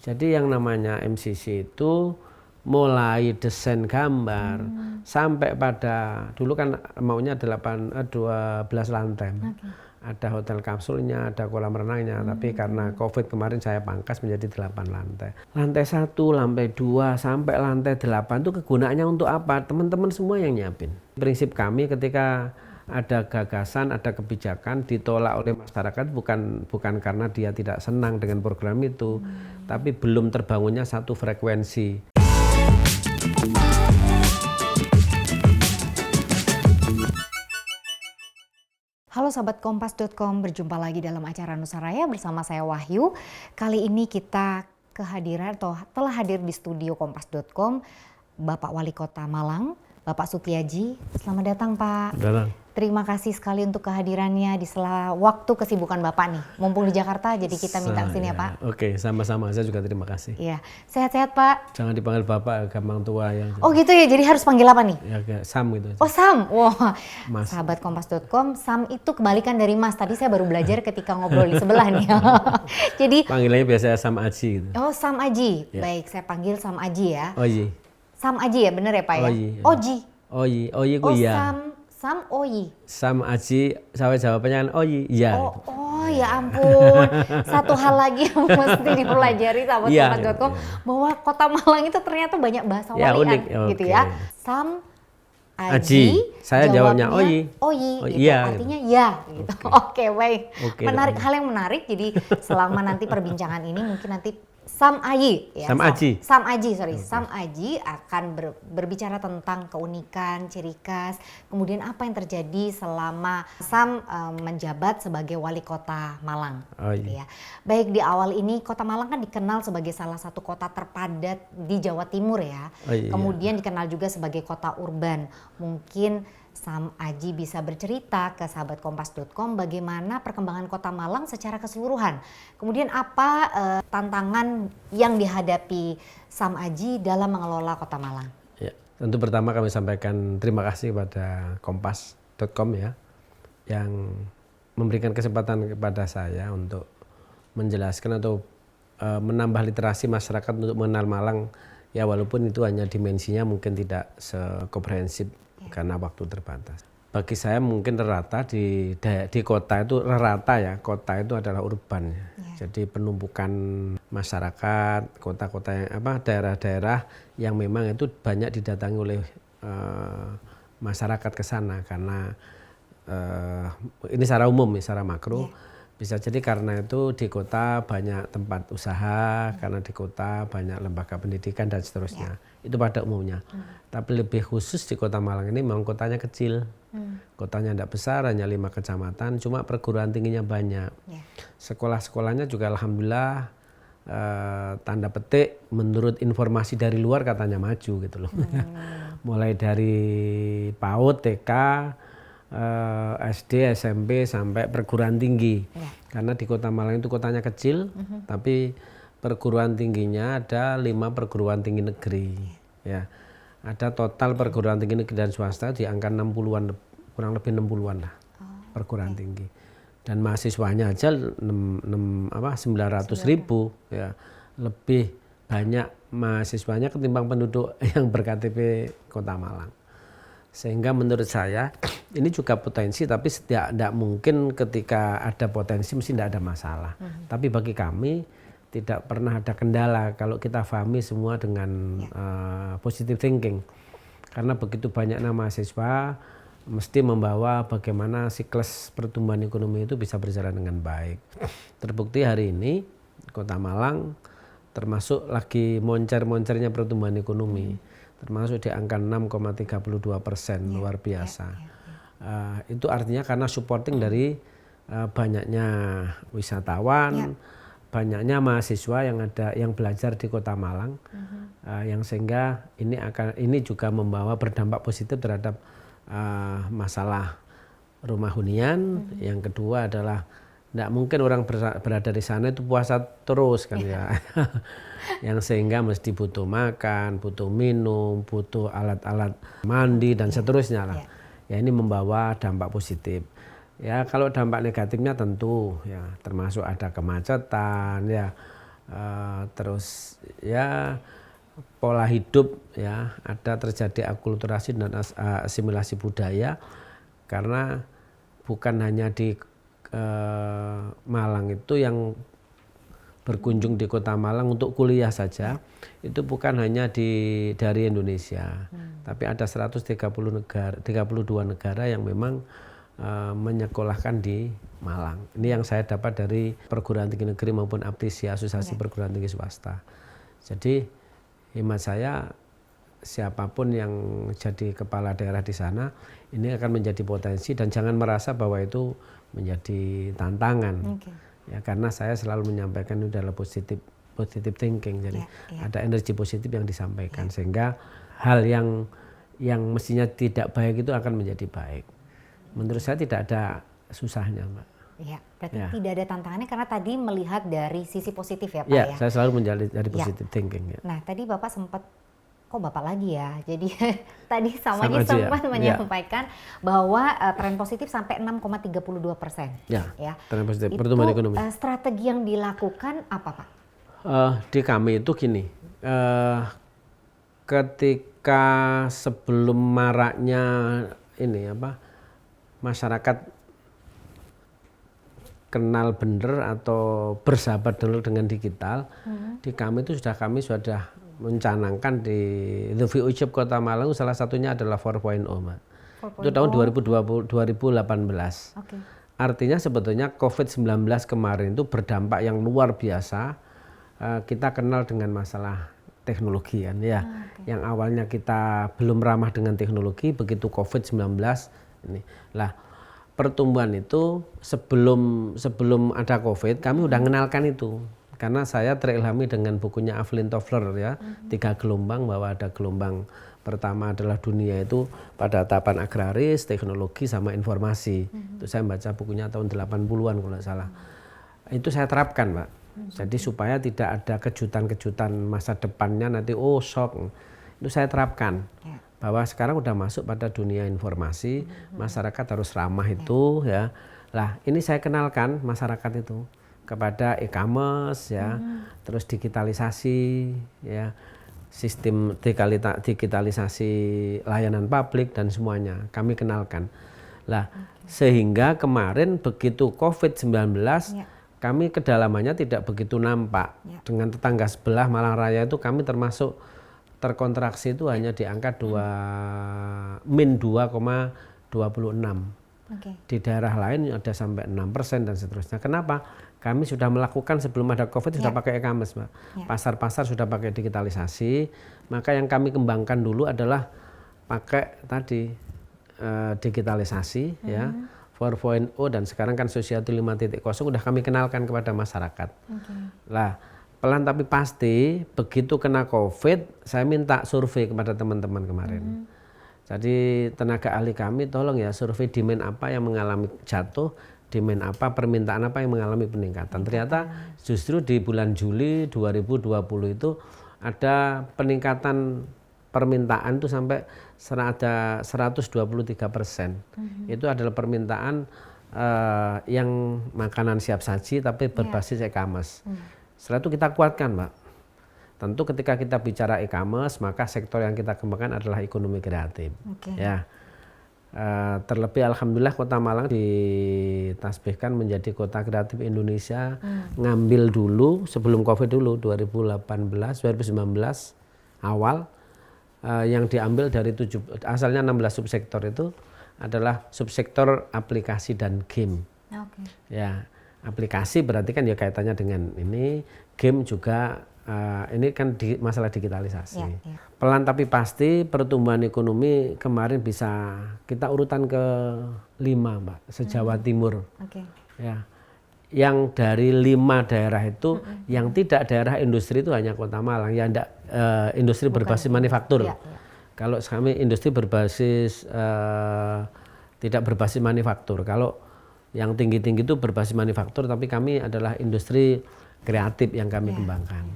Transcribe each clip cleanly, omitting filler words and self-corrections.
Jadi yang namanya MCC itu mulai desain gambar sampai pada dulu kan maunya 12 lantai. Ada hotel kapsulnya, ada kolam renangnya, tapi karena Covid kemarin saya pangkas menjadi 8 lantai. Lantai 1, lantai 2, sampai lantai 8 itu kegunaannya untuk apa? Teman-teman semua yang nyiapin. Prinsip kami ketika ada gagasan, ada kebijakan ditolak oleh masyarakat bukan karena dia tidak senang dengan program itu, tapi belum terbangunnya satu frekuensi. Halo Sobat Kompas.com, berjumpa lagi dalam acara Nusaraya bersama saya Wahyu. Kali ini kita kehadiran atau telah hadir di studio Kompas.com Bapak Wali Kota Malang, Bapak Sutiaji. Selamat datang Pak. Datang. Terima kasih sekali untuk kehadirannya di sela waktu kesibukan Bapak nih. Mumpung di Jakarta jadi kita minta kesini ya Pak. Oke, sama-sama. Saya juga terima kasih. Iya, sehat-sehat Pak. Jangan dipanggil Bapak, gampang tua ya. Oh gitu ya, jadi harus panggil apa nih? Ya kayak Sam gitu. Oh Sam, wah. Mas. Sahabat Kompas.com, Sam itu kebalikan dari Mas. Tadi saya baru belajar ketika ngobrol di sebelah nih. Jadi panggilannya biasanya Sam Aji gitu. oh Sam Aji, Ya. baik saya panggil Sam Aji ya. Oji. Sam Aji ya, bener ya Pak ya? Oji. Oji. Oji ku Oh iya. Sam Oyi. Sam Aji, saya jawabannya kan Oji, iya. Oh ya ampun, satu hal lagi yang mesti dipelajari sahabat Iya, Kompas.com iya. bahwa Kota Malang itu ternyata banyak bahasa Ya, walian unik, gitu oke. ya. Sam Aji, Aji, saya jawabnya Oyi. Oyi, Oh, gitu. iya, Artinya ya gitu. Oke, baik. Oke, Menarik, dong. hal yang menarik. Jadi selama nanti perbincangan ini mungkin nanti Sam Aji ya. Sam Aji. Sam Aji, sorry. Sam Aji akan berbicara tentang keunikan, ciri khas, kemudian apa yang terjadi selama Sam menjabat sebagai wali kota Malang. Oh, Gitu iya. ya. Baik, di awal ini Kota Malang kan dikenal sebagai salah satu kota terpadat di Jawa Timur ya. Oh, iya. Kemudian dikenal juga sebagai kota urban. Mungkin Sam Aji bisa bercerita ke sahabat Kompas.com bagaimana perkembangan Kota Malang secara keseluruhan. Kemudian apa tantangan yang dihadapi Sam Aji dalam mengelola Kota Malang. Ya, tentu pertama kami sampaikan terima kasih kepada Kompas.com ya, yang memberikan kesempatan kepada saya untuk menjelaskan atau menambah literasi masyarakat untuk mengenal Malang. Ya walaupun itu hanya dimensinya mungkin tidak sekomprehensif karena waktu terbatas. Bagi saya mungkin rata di kota itu rata ya, kota itu adalah urban ya. Jadi penumpukan masyarakat, kota-kota yang daerah-daerah yang memang itu banyak didatangi oleh masyarakat ke sana karena ini secara umum, secara makro. Bisa jadi karena itu di kota banyak tempat usaha, karena di kota banyak lembaga pendidikan dan seterusnya. Itu pada umumnya. Tapi lebih khusus di Kota Malang ini memang kotanya kecil. Kotanya tidak besar, hanya 5 kecamatan, cuma perguruan tingginya banyak. Sekolah-sekolahnya juga alhamdulillah tanda petik menurut informasi dari luar katanya maju gitu loh. Mulai dari PAUD, TK, SD, SMP sampai perguruan tinggi. Karena di Kota Malang itu kotanya kecil, tapi perguruan tingginya ada 5 perguruan tinggi negeri. Ya, ada total perguruan tinggi negeri dan swasta di angka 60-an, kurang lebih 60-an lah perguruan tinggi. Dan mahasiswanya aja 900.000 ya, lebih banyak mahasiswanya ketimbang penduduk yang ber-KTP Kota Malang. Sehingga menurut saya ini juga potensi, tapi tidak mungkin ketika ada potensi mesti tidak ada masalah. Tapi bagi kami tidak pernah ada kendala kalau kita pahami semua dengan positive thinking. Karena begitu banyaknya mahasiswa mesti membawa bagaimana siklus pertumbuhan ekonomi itu bisa berjalan dengan baik. Terbukti hari ini Kota Malang termasuk lagi moncer-moncernya pertumbuhan ekonomi. Termasuk di angka 6,32%, luar biasa. Itu artinya karena supporting dari banyaknya wisatawan, banyaknya mahasiswa yang belajar di Kota Malang, yang sehingga ini juga berdampak positif terhadap masalah rumah hunian. Yang kedua adalah tidak mungkin orang berada di sana itu puasa terus kan ya. Yang sehingga mesti butuh makan, butuh minum, butuh alat-alat mandi dan seterusnya lah. Ya ini membawa dampak positif. Ya kalau dampak negatifnya tentu ya termasuk ada kemacetan ya, terus ya pola hidup ya, ada terjadi akulturasi dan asimilasi budaya, karena bukan hanya di Malang itu yang berkunjung di Kota Malang untuk kuliah saja, itu bukan hanya dari Indonesia, tapi ada 132 negara yang memang menyekolahkan di Malang. Ini yang saya dapat dari perguruan tinggi negeri maupun APTISI, Asosiasi Perguruan Tinggi Swasta. Jadi hemat saya, siapapun yang jadi kepala daerah di sana, ini akan menjadi potensi, dan jangan merasa bahwa itu menjadi tantangan. Ya, karena saya selalu menyampaikan itu adalah positive thinking, jadi ada energi positif yang disampaikan, sehingga hal yang mestinya tidak baik itu akan menjadi baik. Menurut saya tidak ada susahnya, Mbak. Ya, berarti tidak ada tantangannya karena tadi melihat dari sisi positif ya Pak ya? ya. Saya selalu menjadi dari positive thinking. Ya. Nah tadi Bapak sempat, kok Bapak lagi ya, jadi tadi samanya sempat menyampaikan bahwa tren positif sampai 6,32%. Ya, tren positif itu, pertumbuhan ekonomi. Strategi yang dilakukan apa Pak? Di kami itu gini, ketika sebelum maraknya ini masyarakat kenal bener atau bersahabat dulu dengan digital, di kami itu kami sudah mencanangkan di The Future Kota Malang, salah satunya adalah 4.0, Mbak. Itu tahun 2018. Artinya sebetulnya COVID-19 kemarin itu berdampak yang luar biasa. Kita kenal dengan masalah teknologi kan ya. Yang awalnya kita belum ramah dengan teknologi, begitu COVID-19 ini. Lah, pertumbuhan itu sebelum ada COVID kami udah mengenalkan itu, karena saya terilhami dengan bukunya Evelyn Toffler ya, 3 gelombang, bahwa ada gelombang pertama adalah dunia itu pada tahapan agraris, teknologi sama informasi. Itu saya baca bukunya tahun 80-an kalau nggak salah. Itu saya terapkan, Pak. Jadi supaya tidak ada kejutan-kejutan masa depannya nanti shock. Itu saya terapkan. Bahwa sekarang udah masuk pada dunia informasi, masyarakat harus ramah itu ya. Lah, ini saya kenalkan masyarakat itu kepada e-commerce ya, terus digitalisasi ya, sistem digitalisasi layanan publik dan semuanya kami kenalkan. Lah, sehingga kemarin begitu COVID-19 kami kedalamannya tidak begitu nampak. Dengan tetangga sebelah Malang Raya itu kami termasuk terkontraksi itu hanya di angka min 2,26. Di daerah lain ada sampai 6% dan seterusnya. Kenapa? Kami sudah melakukan sebelum ada COVID sudah pakai e-commerce, Mbak. Pasar-pasar sudah pakai digitalisasi. Maka yang kami kembangkan dulu adalah pakai tadi digitalisasi ya, 4.0, dan sekarang kan Society 5.0 udah kami kenalkan kepada masyarakat. Lah, pelan tapi pasti begitu kena COVID, saya minta survei kepada teman-teman kemarin. Jadi tenaga ahli kami tolong ya survei demand apa yang mengalami jatuh, demand apa, permintaan apa yang mengalami peningkatan. Ternyata justru di bulan Juli 2020 itu ada peningkatan permintaan itu sampai ada 123%. Itu adalah permintaan yang makanan siap saji tapi berbasis e-commerce. Setelah itu kita kuatkan, Mbak. Tentu ketika kita bicara e-commerce, maka sektor yang kita kembangkan adalah ekonomi kreatif. Ya, terlebih alhamdulillah Kota Malang ditasbihkan menjadi kota kreatif Indonesia. Ngambil dulu sebelum COVID dulu 2019 awal, yang diambil dari asalnya 16 subsektor itu adalah subsektor aplikasi dan game. Ya, aplikasi berarti kan ya kaitannya dengan ini, game juga ini kan masalah digitalisasi. Pelan tapi pasti pertumbuhan ekonomi kemarin bisa kita urutan ke-5, Mbak, se-Jawa Timur. Ya. Yang dari 5 daerah itu yang tidak daerah industri itu hanya Kota Malang, yang enggak industri berbasis manufaktur. Kalau kami industri berbasis tidak berbasis manufaktur. Kalau yang tinggi-tinggi itu berbasis manufaktur, tapi kami adalah industri kreatif yang kami kembangkan.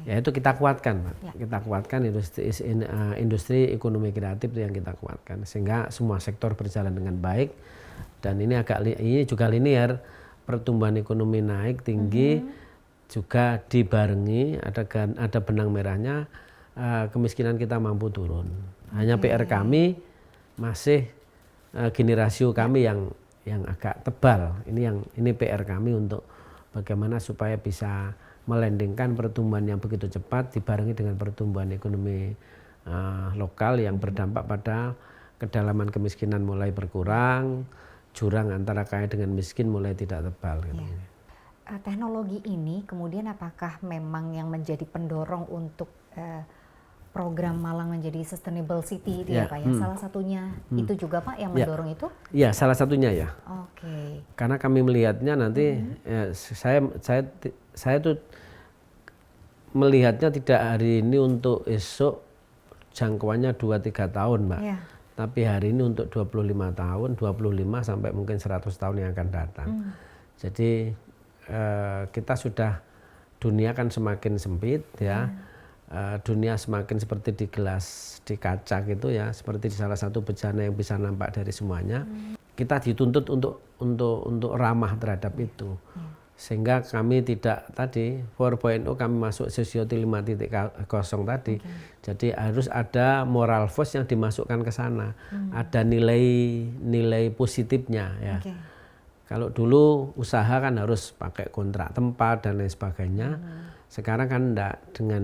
Ya itu kita kuatkan, Pak. Kita kuatkan industri ekonomi kreatif itu yang kita kuatkan sehingga semua sektor berjalan dengan baik, dan ini juga linear, pertumbuhan ekonomi naik tinggi, juga dibarengi ada benang merahnya, kemiskinan kita mampu turun. Hanya PR kami masih gini rasio kami yang agak tebal. Ini PR kami untuk bagaimana supaya bisa melandingkan pertumbuhan yang begitu cepat dibarengi dengan pertumbuhan ekonomi lokal yang berdampak pada kedalaman kemiskinan mulai berkurang, jurang antara kaya dengan miskin mulai tidak tebal. Gitu. Teknologi ini kemudian apakah memang yang menjadi pendorong untuk program Malang menjadi sustainable city itu ya Pak ya? Salah satunya itu juga Pak yang mendorong itu? Ya, salah satunya ya. Oke. Karena kami melihatnya nanti saya tuh melihatnya tidak hari ini untuk esok jangkauannya 2-3 tahun Mbak. Ya. Tapi hari ini untuk 25 tahun, 25 sampai mungkin 100 tahun yang akan datang. Jadi kita sudah, dunia kan semakin sempit ya. Dunia semakin seperti di gelas, di kaca gitu ya, seperti di salah satu bejana yang bisa nampak dari semuanya. Kita dituntut untuk ramah terhadap itu. Sehingga kami tidak tadi 4.0 kami masuk society 5.0 tadi. Jadi harus ada moral force yang dimasukkan ke sana. Ada nilai positifnya ya. Kalau dulu usaha kan harus pakai kontrak tempat dan lain sebagainya. Sekarang kan enggak, dengan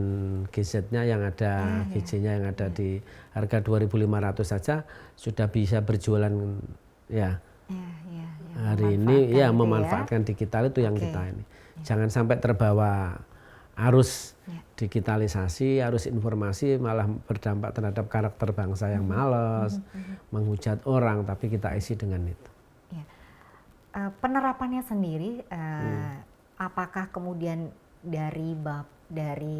GZ-nya yang ada, GJ-nya yang ada di harga 2.500 saja sudah bisa berjualan ya. Hari ini ya memanfaatkan digital itu yang kita ini. Jangan sampai terbawa arus digitalisasi, arus informasi malah berdampak terhadap karakter bangsa yang malas, menghujat orang, tapi kita isi dengan itu. Penerapannya sendiri, apakah kemudian dari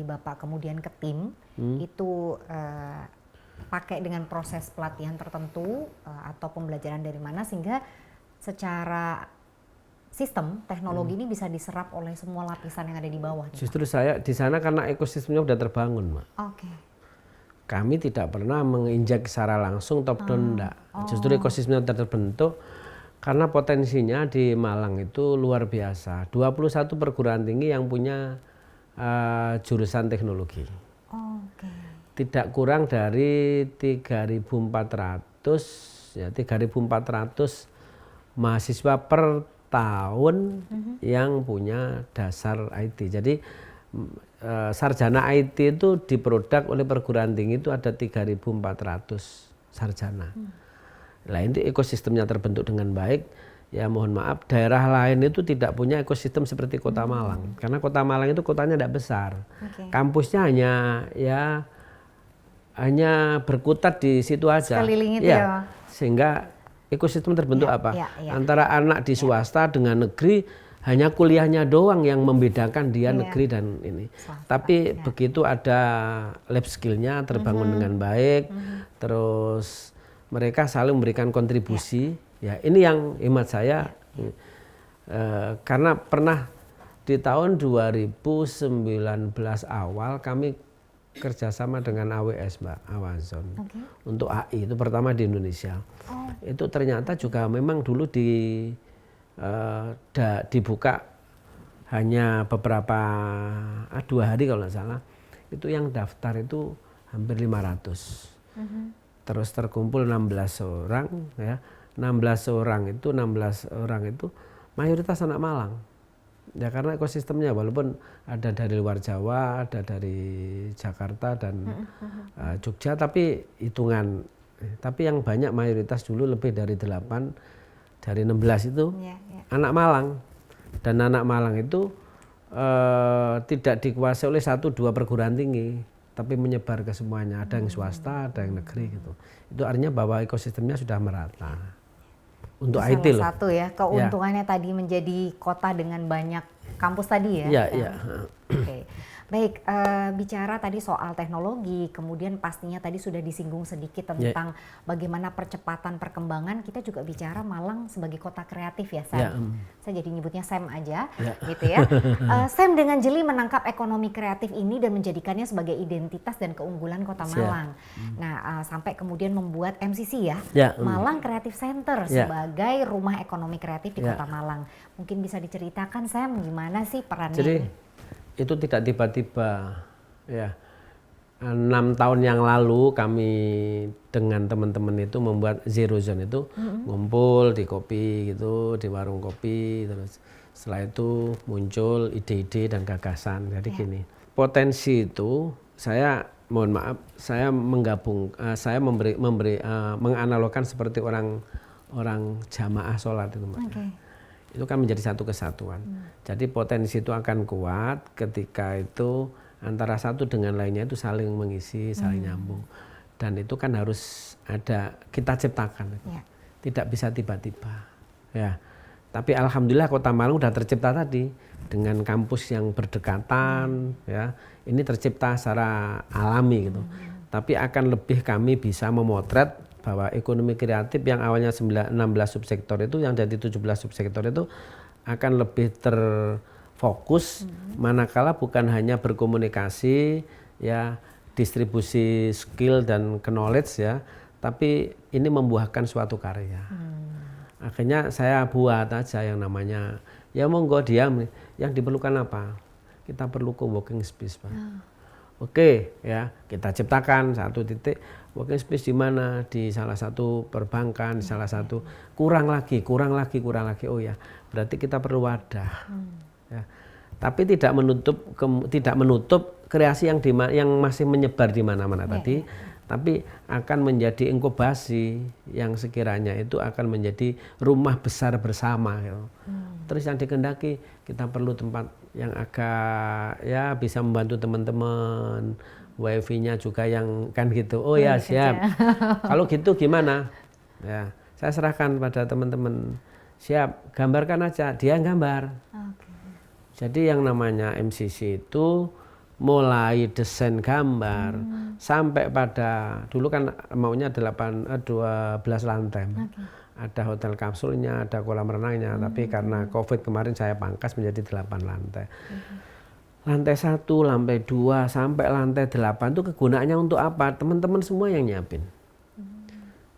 Bapak kemudian ke tim itu pakai dengan proses pelatihan tertentu atau pembelajaran dari mana sehingga secara sistem teknologi ini bisa diserap oleh semua lapisan yang ada di bawah? Justru saya di sana karena ekosistemnya sudah terbangun, Mbak. Kami tidak pernah menginjak secara langsung top down, enggak. Justru ekosistemnya terbentuk karena potensinya di Malang itu luar biasa. 21 perguruan tinggi yang punya jurusan teknologi. Tidak kurang dari 3.400 ya, 3.400 mahasiswa per tahun yang punya dasar IT. Jadi sarjana IT itu diproduk oleh perguruan tinggi itu ada 3.400 sarjana. Nah, ini ekosistemnya terbentuk dengan baik. Ya mohon maaf, daerah lain itu tidak punya ekosistem seperti Kota Malang. Karena Kota Malang itu kotanya tidak besar. Kampusnya hanya berkutat di situ aja. Sekeliling itu ya. Sehingga ekosistem terbentuk antara anak di swasta dengan negeri, hanya kuliahnya doang yang membedakan dia negeri dan ini. Tapi begitu ada lab skillnya terbangun dengan baik, terus mereka saling memberikan kontribusi. Ya ini yang hemat saya, karena pernah di tahun 2019 awal kami kerjasama dengan AWS, Mbak, Amazon, untuk AI itu pertama di Indonesia. Itu ternyata juga memang dulu dibuka hanya beberapa 2 hari kalau nggak salah, itu yang daftar itu hampir 500. Terus terkumpul 16 orang ya. 16 orang itu mayoritas anak Malang. Ya karena ekosistemnya walaupun ada dari luar Jawa, ada dari Jakarta dan Jogja, tapi hitungan. Tapi yang banyak mayoritas dulu lebih dari 8 dari 16 itu anak Malang. Dan anak Malang itu tidak dikuasai oleh 1-2 perguruan tinggi, tapi menyebar ke semuanya. Ada yang swasta, ada yang negeri gitu. Itu artinya bahwa ekosistemnya sudah merata. Untuk Salah IT loh. Satu ya, keuntungannya tadi menjadi kota dengan banyak kampus tadi ya. Iya. Baik, bicara tadi soal teknologi, kemudian pastinya tadi sudah disinggung sedikit tentang bagaimana percepatan perkembangan. Kita juga bicara Malang sebagai kota kreatif ya, Sam. Saya jadi nyebutnya Sam aja, gitu ya. Sam dengan jeli menangkap ekonomi kreatif ini dan menjadikannya sebagai identitas dan keunggulan kota Malang. Nah, sampai kemudian membuat MCC ya, Malang Creative Center sebagai rumah ekonomi kreatif di kota Malang. Mungkin bisa diceritakan, Sam, gimana sih perannya ini? itu tidak tiba-tiba ya. 6 tahun yang lalu kami dengan teman-teman itu membuat Zero Zone itu ngumpul di kopi gitu, di warung kopi, terus setelah itu muncul ide-ide dan gagasan. Jadi gini, potensi itu saya mohon maaf, saya menggabung, saya menganalogkan seperti orang jamaah sholat itu, Mbak. Okay. Itu kan menjadi satu kesatuan. Jadi potensi itu akan kuat ketika itu antara satu dengan lainnya itu saling mengisi, saling nyambung. Dan itu kan harus ada, kita ciptakan. Ya. Tidak bisa tiba-tiba. Ya. Tapi alhamdulillah Kota Malang sudah tercipta tadi dengan kampus yang berdekatan, ya. Ini tercipta secara alami gitu. Tapi akan lebih kami bisa memotret bahwa ekonomi kreatif yang awalnya 16 subsektor itu, yang jadi 17 subsektor itu akan lebih terfokus, manakala bukan hanya berkomunikasi, ya, distribusi skill dan knowledge ya, tapi ini membuahkan suatu karya. Akhirnya saya buat aja yang namanya, ya monggo diam, yang diperlukan apa? Kita perlu co-working space, Pak. Oke, ya, kita ciptakan satu titik working space di mana, di salah satu perbankan, di salah satu, kurang lagi. Oh ya, berarti kita perlu wadah. Ya. Tapi tidak menutup kreasi yang masih menyebar di mana-mana tadi, tapi akan menjadi inkubasi yang sekiranya itu akan menjadi rumah besar bersama. Gitu. Terus yang dikehendaki, kita perlu tempat yang agak ya bisa membantu teman-teman, wifi-nya juga yang kan gitu. Oh ya siap. Kalau gitu gimana? Ya, saya serahkan pada teman-teman. Siap, gambarkan aja. Dia gambar. Jadi yang namanya MCC itu mulai desain gambar sampai pada dulu kan maunya 12 lantai. Ada hotel kapsulnya, ada kolam renangnya, tapi karena COVID kemarin saya pangkas menjadi 8 lantai. Lantai 1, lantai 2, sampai lantai 8 itu kegunaannya untuk apa? Teman-teman semua yang nyiapin.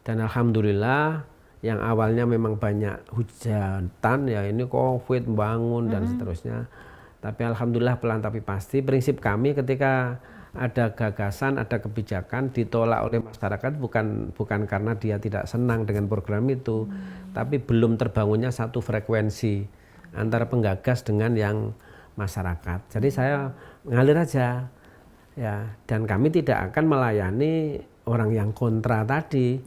Dan alhamdulillah yang awalnya memang banyak hujatan, ya ini COVID, bangun dan seterusnya. Tapi alhamdulillah pelan tapi pasti. Prinsip kami ketika ada gagasan, ada kebijakan ditolak oleh masyarakat bukan karena dia tidak senang dengan program itu, tapi belum terbangunnya satu frekuensi antara penggagas dengan yang masyarakat. Jadi saya ngalir aja, ya. Dan kami tidak akan melayani orang yang kontra tadi,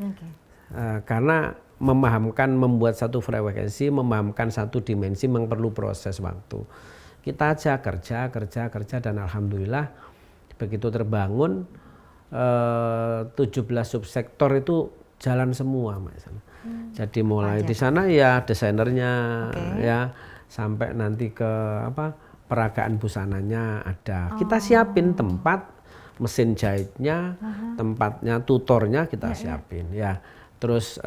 karena membuat satu frekuensi, memahamkan satu dimensi memang perlu proses waktu. Kita aja kerja dan alhamdulillah begitu terbangun 17 subsektor itu jalan semua, Mbak. Jadi mulai di sana ya desainernya, ya sampai nanti ke peragaan busananya ada. Kita siapin tempat, mesin jahitnya, tempatnya, tutornya kita siapin, ya. Terus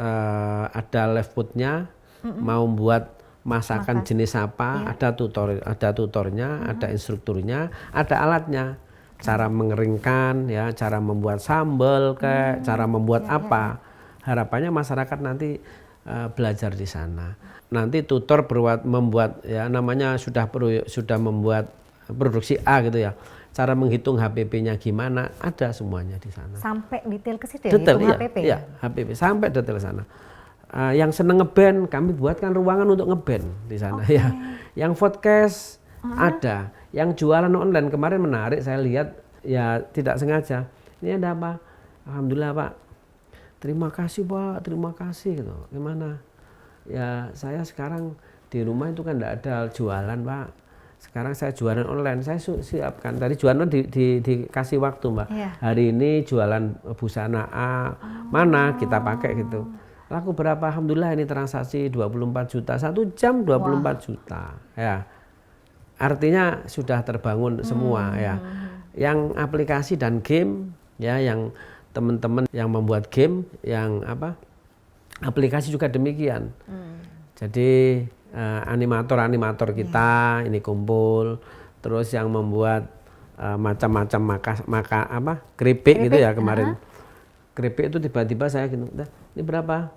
ada left foodnya, mau buat masakan jenis apa, ada tutornya, ada instrukturnya, ada alatnya. Cara mengeringkan, ya, cara membuat sambal, cara membuat apa. Harapannya masyarakat nanti belajar di sana. Nanti tutor membuat, ya namanya sudah membuat produksi A gitu ya. Cara menghitung HPP-nya gimana, ada semuanya di sana. Sampai detail ke situ ya, detail, hitung iya, HPP? Iya, HPP, sampai detail sana. Yang seneng ngeband, kami buatkan ruangan untuk ngeband di sana. Ya. Yang podcast ada, yang jualan online kemarin menarik saya lihat, ya tidak sengaja. Ini ada apa? Alhamdulillah Pak. Terima kasih Pak, terima kasih gitu. Gimana? Ya saya sekarang di rumah itu kan tidak ada jualan Pak. Sekarang saya jualan online, saya siapkan. Tadi jualan dikasih waktu Mbak. Hari ini jualan busana A, mana kita pakai gitu. Laku berapa? Alhamdulillah ini transaksi 24 juta, 1 jam 24 juta. Ya. Artinya sudah terbangun semua ya. Yang aplikasi dan game, ya, yang teman-teman yang membuat game, yang aplikasi juga demikian. Jadi animator kita ini kumpul, terus yang membuat macam-macam keripik gitu ya kemarin. Keripik itu tiba-tiba saya gitu, ini berapa?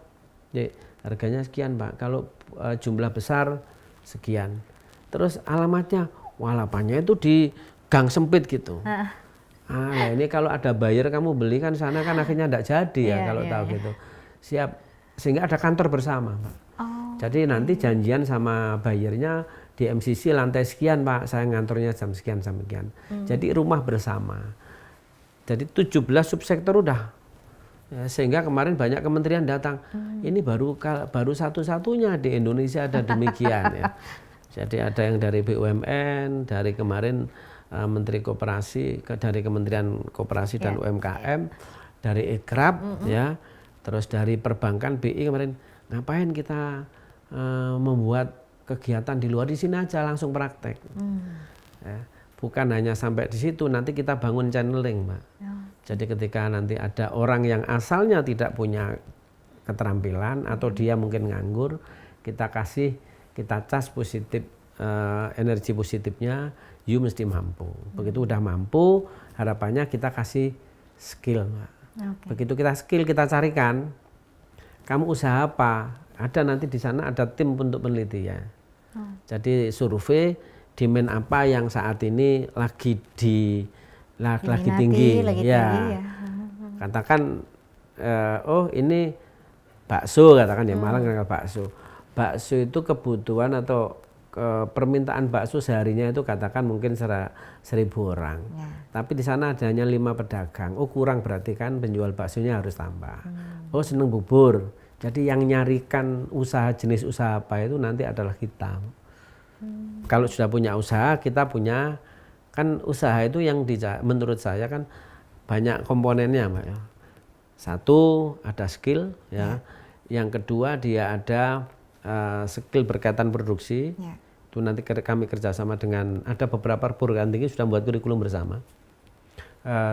Ya, harganya sekian Pak. Kalau jumlah besar sekian. Terus alamatnya, walapannya itu di gang sempit gitu. Nah ini kalau ada buyer kamu beli kan sana kan akhirnya enggak jadi ya kalau tahu gitu. Siap, sehingga ada kantor bersama, Pak. Jadi nanti janjian sama buyernya di MCC lantai sekian, Pak, saya ngantornya jam sekian sampai sekian. Jadi rumah bersama. Jadi 17 subsektor udah. Ya, sehingga kemarin banyak kementerian datang. Ini baru satu-satunya di Indonesia ada demikian ya. Jadi ada yang dari BUMN, dari kemarin Menteri Koperasi, dari Kementerian Koperasi dan UMKM, dari Ikrab, ya, terus dari perbankan BI kemarin, ngapain kita membuat kegiatan di luar, di sini aja langsung praktek. Ya, bukan hanya sampai di situ, nanti kita bangun channeling, Mbak. Jadi ketika nanti ada orang yang asalnya tidak punya keterampilan atau dia mungkin nganggur, kita cas positif, energi positifnya, you mesti mampu. Begitu udah mampu, harapannya kita kasih skill, Mbak. Begitu kita skill, kita carikan, kamu usaha apa? Ada nanti di sana ada tim untuk penelitian. Jadi survei demand apa yang saat ini lagi tinggi, ya. Katakan, oh ini bakso, katakan ya, Malang kan bakso. Bakso itu kebutuhan atau permintaan bakso seharinya itu katakan mungkin 1.000 orang. Tapi di sana ada hanya 5 pedagang. Oh kurang, berarti kan penjual baksonya harus tambah. Oh seneng bubur. Jadi yang nyarikan usaha, jenis usaha apa itu nanti adalah kita. Kalau sudah punya usaha, kita punya, kan usaha itu yang menurut saya kan banyak komponennya, Mbak, ya. Satu ada skill, ya. Yang kedua dia ada skill berkaitan produksi. Itu nanti kami kerjasama dengan ada beberapa perguruan tinggi sudah membuat kurikulum bersama.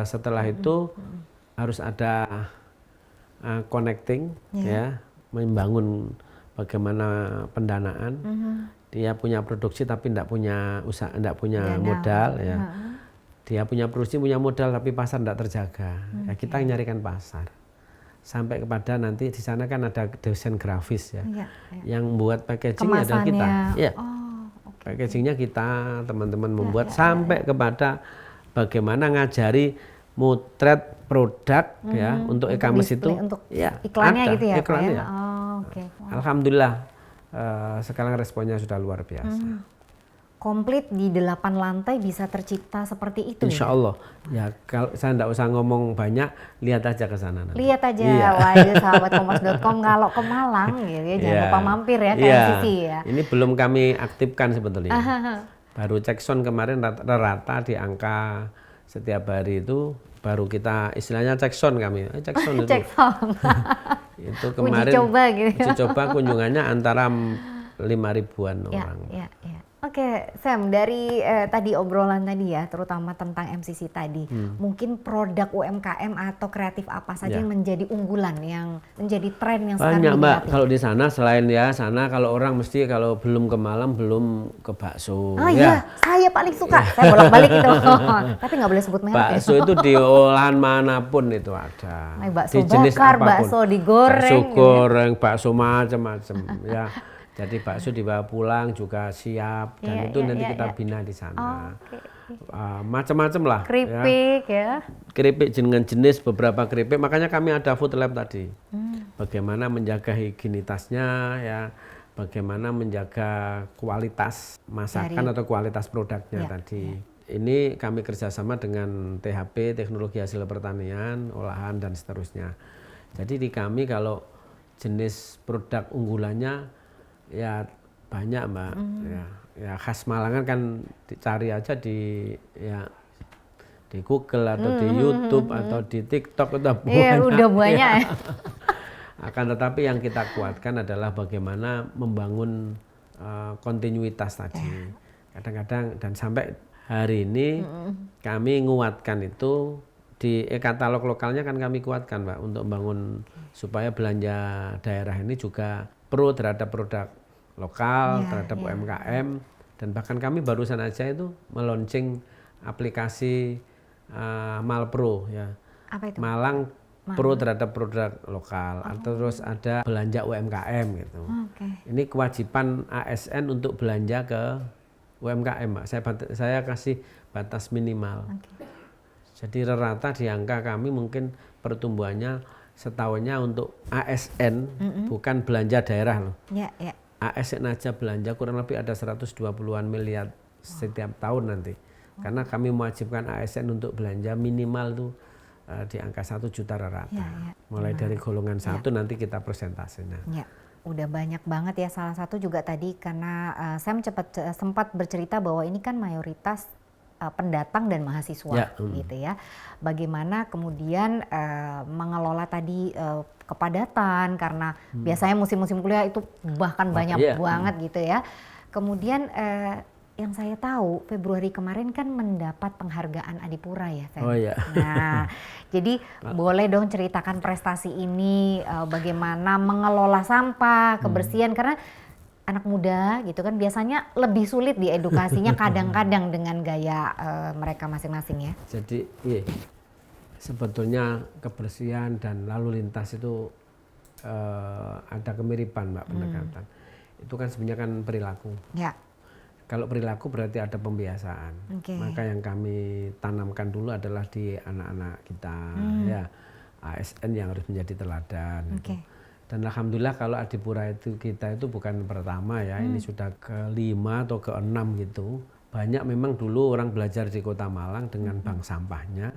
Setelah itu harus ada connecting, ya, membangun bagaimana pendanaan. Dia punya produksi tapi tidak punya usaha, tidak punya modal, ya. Dia punya produksi, punya modal tapi pasar tidak terjaga. Ya, kita nyarikan pasar. Sampai kepada nanti di sana kan ada desain grafis, ya. Yang buat packaging adalah kita. Ya. Packagingnya kita, teman-teman membuat sampai kepada bagaimana ngajari motret produk, ya, untuk e-commerce itu, untuk ya, iklannya ada, gitu ya, iklannya, Pak, ya? Alhamdulillah sekarang responnya sudah luar biasa. Komplit di 8 lantai bisa tercipta seperti itu. Insya Allah. Ya, kalau saya tidak usah ngomong banyak, lihat aja ke sana nanti. Lihat aja live sahabatkompas.com kalau ke Malang gitu ya, jangan lupa mampir ya ke MCC ya. Ini belum kami aktifkan sebetulnya. Baru cek sound kemarin rata di angka setiap hari itu baru kita istilahnya cek sound kami. Cek sound itu. Cek sound. Itu kemarin uji coba kunjungannya antara 5.000-an orang. Oke, Sam, dari tadi obrolan tadi ya, terutama tentang MCC tadi, mungkin produk UMKM atau kreatif apa saja yang menjadi unggulan, yang menjadi tren yang sekarang banyak, Mbak. diminati? Kalau di sana selain sana kalau orang mesti kalau belum ke Malang belum ke bakso. Iya, saya paling suka. Saya bolak-balik itu. Tapi nggak boleh sebut merek. Bakso itu di olahan manapun itu ada. Bakso di jenis bakar, apapun. bakso digoreng. Bakso goreng, bakso macam-macam, ya. Jadi bakso dibawa pulang juga siap dan itu nanti kita bina di sana. Macam-macam lah. Keripik ya. Keripik dengan jenis beberapa keripik. Makanya kami ada food lab tadi. Bagaimana menjaga higienitasnya, ya. Bagaimana menjaga kualitas masakan atau kualitas produknya tadi. Ini kami kerjasama dengan THP, Teknologi Hasil Pertanian, Olahan dan seterusnya. Jadi di kami kalau jenis produk unggulannya ya banyak, Mbak. Ya khas Malangan kan dicari aja di Google atau di YouTube atau di TikTok udah banyak. Iya, udah banyak. Ya. Akan tetapi yang kita kuatkan adalah bagaimana membangun kontinuitas tadi. Kadang-kadang dan sampai hari ini kami nguatkan itu di katalog lokalnya kan kami kuatkan, Mbak, untuk membangun supaya belanja daerah ini juga pro terhadap produk lokal, terhadap UMKM, dan bahkan kami barusan aja itu meluncing aplikasi Malpro, ya. Apa itu? Malang pro terhadap produk lokal, terus ada belanja UMKM gitu. Ini kewajiban ASN untuk belanja ke UMKM, Mbak. Saya kasih batas minimal. Oke. Jadi rata di angka kami mungkin pertumbuhannya setahunnya untuk ASN, bukan belanja daerah loh. Ya, ya. ASN aja belanja kurang lebih ada 120-an miliar setiap tahun nanti. Karena kami mewajibkan ASN untuk belanja minimal tuh di angka 1 juta rata. Ya, ya. Mulai dari golongan 1 nanti kita persentasenya. Ya, udah banyak banget ya. Salah satu juga tadi karena saya sempat bercerita bahwa ini kan mayoritas pendatang dan mahasiswa gitu ya. Bagaimana kemudian mengelola tadi kepadatan karena biasanya musim-musim kuliah itu bahkan banyak banget gitu ya. Kemudian yang saya tahu Februari kemarin kan mendapat penghargaan Adipura ya, Feb. Oh iya. Nah, jadi boleh dong ceritakan prestasi ini, bagaimana mengelola sampah, kebersihan karena anak muda gitu kan biasanya lebih sulit diedukasinya kadang-kadang dengan gaya mereka masing-masing ya. Jadi sebetulnya kebersihan dan lalu lintas itu ada kemiripan, Mbak, pendekatan. Itu kan sebenarnya kan perilaku. Ya. Kalau perilaku berarti ada pembiasaan. Maka yang kami tanamkan dulu adalah di anak-anak kita, ya ASN yang harus menjadi teladan. Gitu. Dan alhamdulillah kalau Adipura itu kita itu bukan pertama ya, ini sudah ke-5 atau ke-6 gitu. Banyak memang dulu orang belajar di Kota Malang dengan bank sampahnya.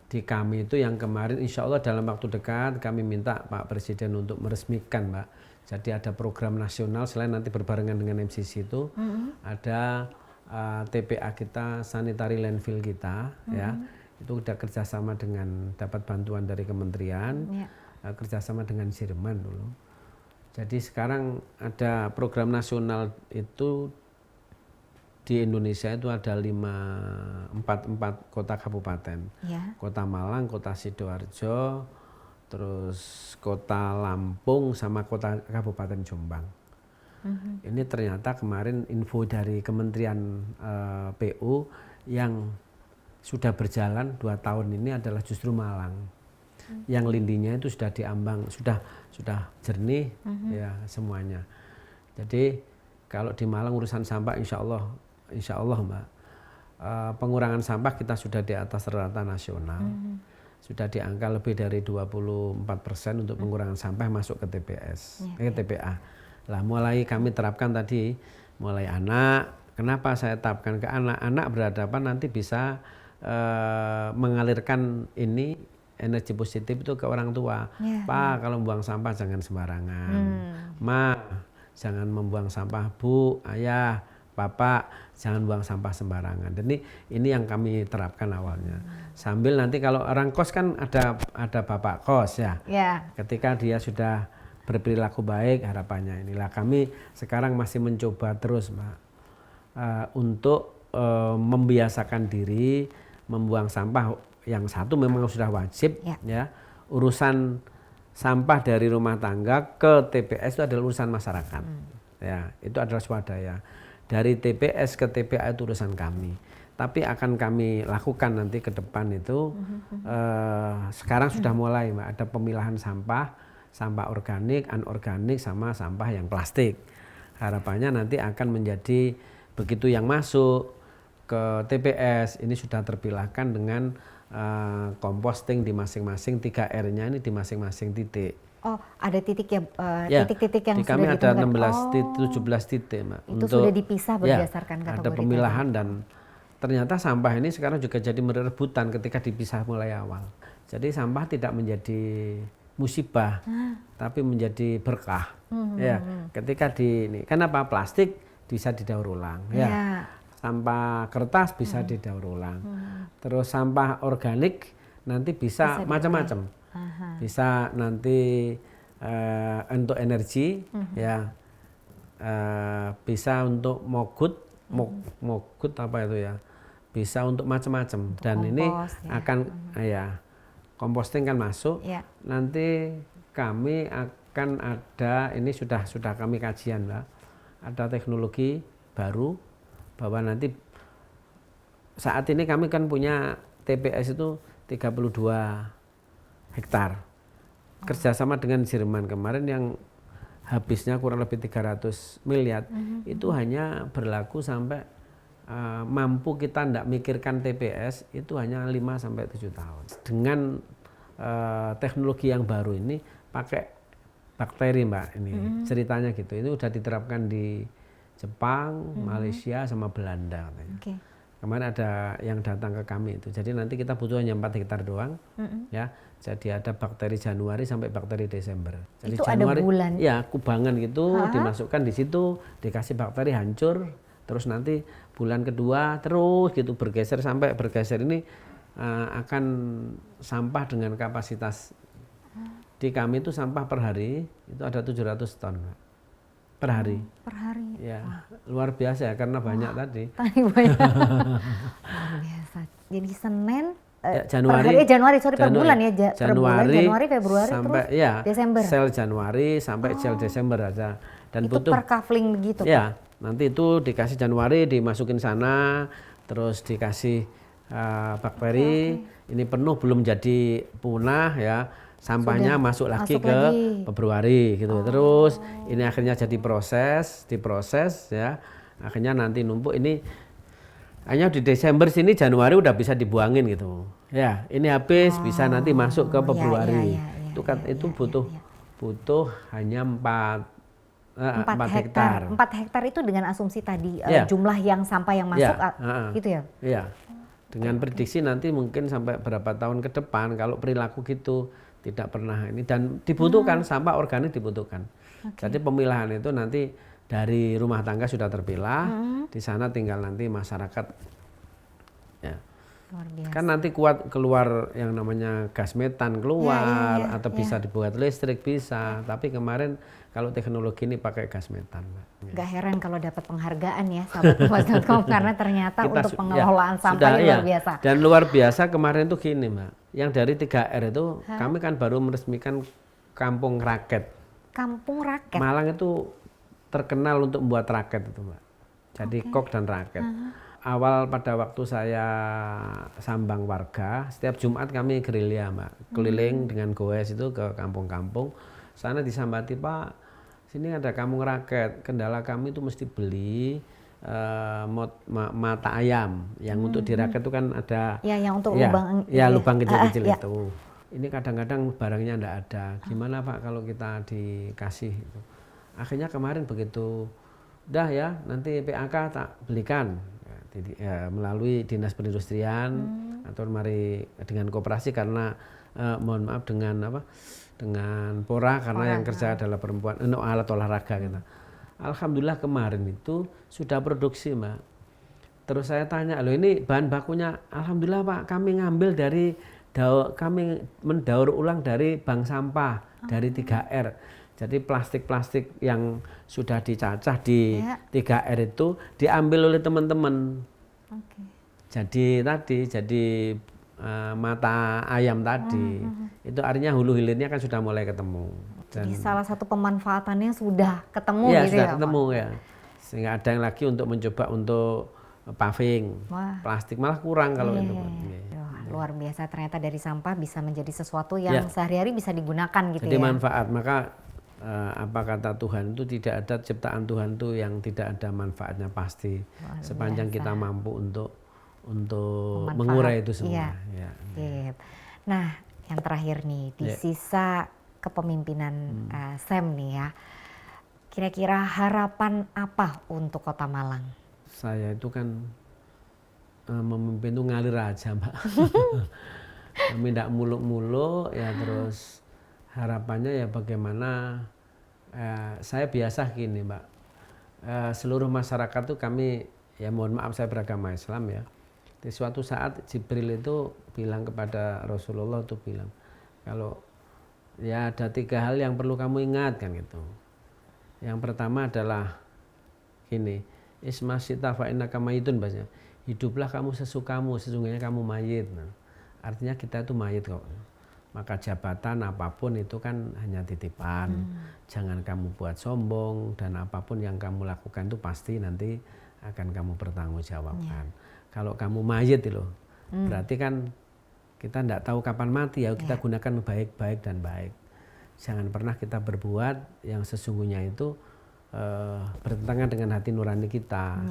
Di kami itu yang kemarin insya Allah dalam waktu dekat kami minta Pak Presiden untuk meresmikan, Mbak. Jadi ada program nasional selain nanti berbarengan dengan MCC itu ada TPA kita, sanitary landfill kita, ya itu udah kerjasama dengan dapat bantuan dari kementerian, kerjasama dengan Jerman dulu. Jadi sekarang ada program nasional itu di Indonesia itu ada 4 kota kabupaten, Kota Malang, Kota Sidoarjo, terus Kota Lampung sama Kota Kabupaten Jombang. Ini ternyata kemarin info dari Kementerian PU yang sudah berjalan 2 tahun ini adalah justru Malang. Yang lindinya itu sudah diambang, sudah jernih ya semuanya. Jadi kalau di Malang urusan sampah insya Allah Mbak, pengurangan sampah kita sudah di atas rata nasional. Sudah di angka lebih dari 24% untuk pengurangan sampah masuk ke TPS, ke TPA. Lah mulai kami terapkan tadi, mulai anak, kenapa saya terapkan ke anak? Anak berhadapan nanti bisa mengalirkan ini energi positif itu ke orang tua. Pak, kalau buang sampah jangan sembarangan. Ma, jangan membuang sampah. Bu, ayah, Bapak, jangan buang sampah sembarangan. Dan ini yang kami terapkan awalnya. Sambil nanti kalau orang kos kan ada bapak kos ya. Ketika dia sudah berperilaku baik, harapannya inilah kami sekarang masih mencoba terus, Mbak, untuk membiasakan diri membuang sampah. Yang satu memang sudah wajib ya. Urusan sampah dari rumah tangga ke TPS itu adalah urusan masyarakat. Ya, itu adalah swadaya. Dari TPS ke TPA itu urusan kami. Tapi akan kami lakukan nanti ke depan itu, sekarang sudah mulai, Mbak, ada pemilahan sampah organik, anorganik, sama sampah yang plastik. Harapannya nanti akan menjadi begitu yang masuk ke TPS, ini sudah terpilahkan dengan composting di masing-masing 3R-nya ini di masing-masing titik. Oh, ada titik ya, titik-titik yang di kami sudah ada ditemukan. 17 titik, Mbak. Itu sudah dipisah berdasarkan kategori. Ada pemilahan dan ternyata sampah ini sekarang juga jadi rebutan ketika dipisah mulai awal. Jadi sampah tidak menjadi musibah, tapi menjadi berkah. Ya, ketika kenapa plastik bisa didaur ulang, ya. Sampah kertas bisa didaur ulang. Terus sampah organik nanti bisa macam-macam. Bisa nanti untuk energi, ya, bisa untuk mogut apa itu ya, bisa untuk macam-macam. Dan kompos, ini akan composting kan masuk. Nanti kami akan ada, ini sudah kami kajian, Mbak, ada teknologi baru bahwa nanti saat ini kami kan punya TPS itu 32 hektar. Kerjasama dengan Jerman kemarin yang habisnya kurang lebih 300 miliar, itu hanya berlaku sampai mampu kita tidak mikirkan TPS itu hanya 5-7 tahun. Dengan teknologi yang baru ini pakai bakteri Mbak ini ceritanya gitu. Ini udah diterapkan di Jepang, Malaysia sama Belanda katanya. Okay. Kemarin ada yang datang ke kami itu. Jadi nanti kita butuh hanya 4 hektar doang. Ya. Jadi ada bakteri Januari sampai bakteri Desember. Jadi itu Januari, ada bulan. ya kubangan gitu dimasukkan di situ, dikasih bakteri hancur, terus nanti bulan kedua terus gitu bergeser sampai bergeser ini akan sampah dengan kapasitas di kami itu sampah per hari itu ada 700 ton per hari. Per hari. Ya, luar biasa ya karena banyak tadi. Banyak. Luar biasa. Jadi Senin Januari, per bulan ya, Januari, Februari sampai terus ya, Desember. Sel Januari sampai sel Desember aja. Dan itu butuh per kafling begitu. Ya, nanti itu dikasih Januari dimasukin sana, terus dikasih bakteri. Ini penuh belum jadi punah ya. Sampahnya masuk lagi ke Februari gitu. Terus ini akhirnya jadi diproses ya. Akhirnya nanti numpuk ini hanya di Desember sini Januari udah bisa dibuangin gitu. Ya, ini habis bisa nanti masuk ke Februari. Itu butuh hanya 4 hektar. 4 hektar itu dengan asumsi tadi jumlah yang sampah yang masuk gitu ya? Iya. Dengan prediksi nanti mungkin sampai berapa tahun ke depan kalau perilaku gitu tidak pernah ini dan dibutuhkan sampah organik dibutuhkan. Jadi pemilahan itu nanti dari rumah tangga sudah terpilah, di sana tinggal nanti masyarakat. Ya. Luar biasa. Kan nanti kuat keluar yang namanya gas metan keluar atau bisa dibuat listrik bisa. Tapi kemarin kalau teknologi ini pakai gas metan. Gak heran kalau dapat penghargaan ya sahabat kompas.com karena ternyata untuk pengelolaan sampah ini luar biasa. Dan luar biasa kemarin tuh gini Mbak, yang dari 3R itu kami kan baru meresmikan Kampung Raket. Kampung Raket? Malang itu terkenal untuk membuat raket itu Mbak. Jadi kok dan raket. Awal pada waktu saya sambang warga, setiap Jumat kami gerilya Mbak. Keliling dengan goes itu ke kampung-kampung. Sana disambati Pak, sini ada kampung raket. Kendala kami itu mesti beli mata ayam. Yang untuk diraket itu kan ada. Ya yang untuk lubang. Ya lubang kecil-kecil itu. Ini kadang-kadang barangnya enggak ada. Gimana Pak kalau kita dikasih itu? Akhirnya kemarin begitu udah ya nanti PAK tak belikan melalui dinas perindustrian atau mari dengan koperasi karena mohon maaf dengan Pora karena yang kerja adalah perempuan alat olahraga gitu. Alhamdulillah kemarin itu sudah produksi Mbak. Terus saya tanya loh ini bahan bakunya alhamdulillah Pak kami ngambil dari kami mendaur ulang dari bank sampah dari 3R. Jadi plastik-plastik yang sudah dicacah di 3R itu diambil oleh teman-teman. Jadi mata ayam tadi itu artinya hulu hilirnya kan sudah mulai ketemu. Jadi salah satu pemanfaatannya sudah ketemu ya, gitu sudah ya ketemu ya. Sehingga ada yang lagi untuk mencoba untuk paving. Plastik malah kurang kalau itu. Luar biasa ternyata dari sampah bisa menjadi sesuatu yang sehari-hari bisa digunakan gitu. Jadi manfaat maka apa kata Tuhan itu tidak ada ciptaan Tuhan itu yang tidak ada manfaatnya pasti sepanjang kita mampu untuk mengurai itu semua. Nah yang terakhir nih di sisa kepemimpinan Sam nih ya, kira-kira harapan apa untuk Kota Malang? Saya itu kan memimpin itu ngalir aja Mbak. Kami tidak muluk-muluk ya terus harapannya ya bagaimana saya biasa gini Mbak, seluruh masyarakat tuh kami ya mohon maaf saya beragama Islam ya. Di suatu saat Jibril itu bilang kepada Rasulullah tuh bilang kalau ya ada 3 hal yang perlu kamu ingat kan gitu. Yang pertama adalah gini, isma sita fa innaka mayitun bahasanya. Hiduplah kamu sesukamu, sesungguhnya kamu mayit. Nah, artinya kita itu mayit kok. Maka jabatan apapun itu kan hanya titipan. Jangan kamu buat sombong dan apapun yang kamu lakukan itu pasti nanti akan kamu pertanggungjawabkan. Kalau kamu mayit loh, berarti kan kita tidak tahu kapan mati ya kita gunakan baik-baik dan baik. Jangan pernah kita berbuat yang sesungguhnya itu bertentangan dengan hati nurani kita.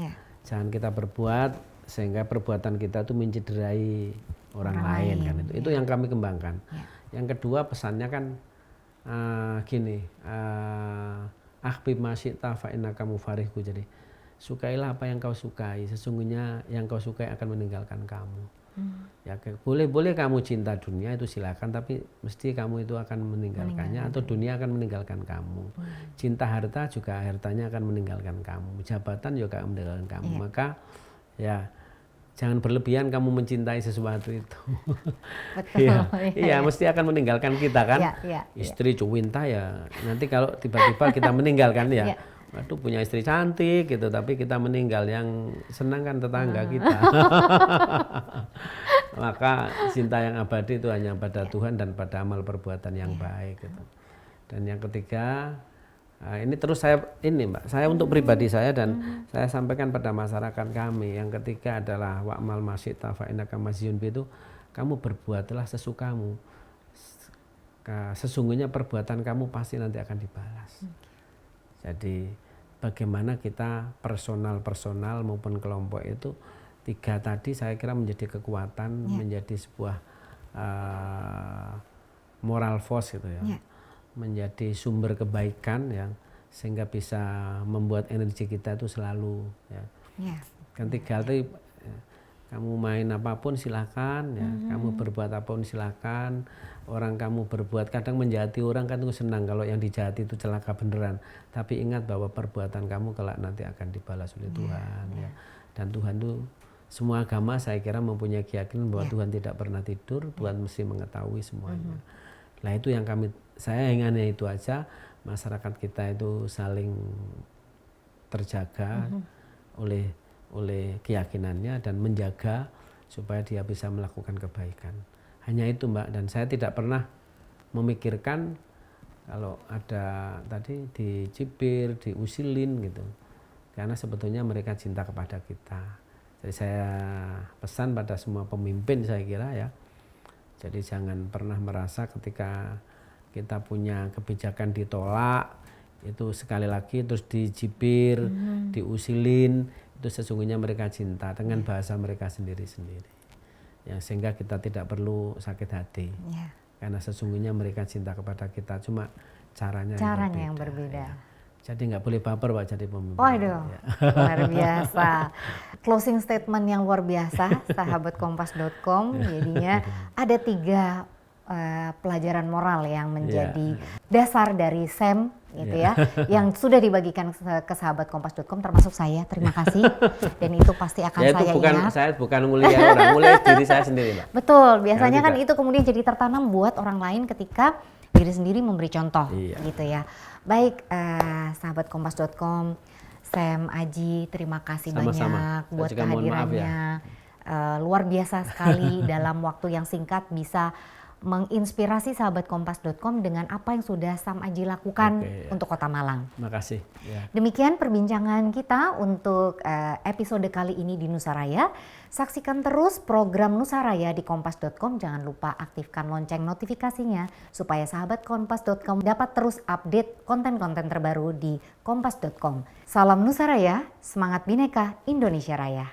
Jangan kita berbuat sehingga perbuatan kita itu mencederai orang lain kan itu. Itu yang kami kembangkan. Yang kedua pesannya kan gini, akhbib masyita fa innaka mufarihku. Jadi sukailah apa yang kau sukai, sesungguhnya yang kau sukai akan meninggalkan kamu. Ya boleh kamu cinta dunia itu silakan, tapi mesti kamu itu akan meninggalkannya atau dunia akan meninggalkan kamu. Cinta harta juga hartanya akan meninggalkan kamu, jabatan juga akan meninggalkan kamu. Maka ya jangan berlebihan kamu mencintai sesuatu itu. Betul. Iya, mesti akan meninggalkan kita kan. Istri cuwinta ya nanti kalau tiba-tiba kita meninggalkan ya. Waduh punya istri cantik gitu, tapi kita meninggal yang senang kan tetangga kita. Maka cinta yang abadi itu hanya pada Tuhan dan pada amal perbuatan yang baik gitu. Dan yang ketiga, ini terus saya Mbak, saya untuk pribadi saya dan saya sampaikan pada masyarakat kami. Yang ketiga adalah wa'mal masyita fa innaka masyiyun itu, kamu berbuatlah sesukamu. Sesungguhnya perbuatan kamu pasti nanti akan dibalas. Jadi bagaimana kita personal maupun kelompok itu tiga tadi saya kira menjadi kekuatan, menjadi sebuah moral force gitu ya, menjadi sumber kebaikan yang sehingga bisa membuat energi kita itu selalu ya. Kan tiga itu kamu main apapun silakan ya, kamu berbuat apapun silakan. Orang kamu berbuat kadang menjahati orang kan itu senang kalau yang dijahati itu celaka beneran. Tapi ingat bahwa perbuatan kamu kelak nanti akan dibalas oleh Tuhan ya. Dan Tuhan itu semua agama saya kira mempunyai keyakinan bahwa Tuhan tidak pernah tidur, Tuhan mesti mengetahui semuanya. Nah itu yang saya inginnya itu aja, masyarakat kita itu saling terjaga oleh keyakinannya dan menjaga supaya dia bisa melakukan kebaikan. Hanya itu Mbak, dan saya tidak pernah memikirkan kalau ada tadi dicibir, diusilin gitu. Karena sebetulnya mereka cinta kepada kita. Jadi saya pesan pada semua pemimpin saya kira ya. Jadi jangan pernah merasa ketika kita punya kebijakan ditolak, itu sekali lagi terus dicibir, diusilin, itu sesungguhnya mereka cinta dengan bahasa mereka sendiri-sendiri. Ya, sehingga kita tidak perlu sakit hati. Karena sesungguhnya mereka cinta kepada kita, cuma caranya yang berbeda. Ya. Jadi nggak boleh baper Pak jadi pemimpin. Waduh, luar biasa. Closing statement yang luar biasa, sahabatkompas.com. Jadinya ada 3 pelajaran moral yang menjadi dasar dari Sam gitu ya, yang sudah dibagikan ke sahabatkompas.com termasuk saya. Terima kasih. Dan itu pasti akan ya, itu saya ingat. Saya bukan mulia orang, mulai diri saya sendiri Mbak. Betul, biasanya kan itu kemudian jadi tertanam buat orang lain ketika diri sendiri memberi contoh gitu ya. Baik, sahabatkompas.com, Sam Aji, terima kasih banyak buat kehadirannya. Luar biasa sekali dalam waktu yang singkat bisa menginspirasi sahabatkompas.com dengan apa yang sudah Sam Aji lakukan untuk Kota Malang. Makasih. Demikian perbincangan kita untuk episode kali ini di Nusaraya. Saksikan terus program Nusaraya di kompas.com. Jangan lupa aktifkan lonceng notifikasinya supaya sahabatkompas.com dapat terus update konten-konten terbaru di kompas.com. Salam Nusaraya, semangat Bhinneka Indonesia Raya.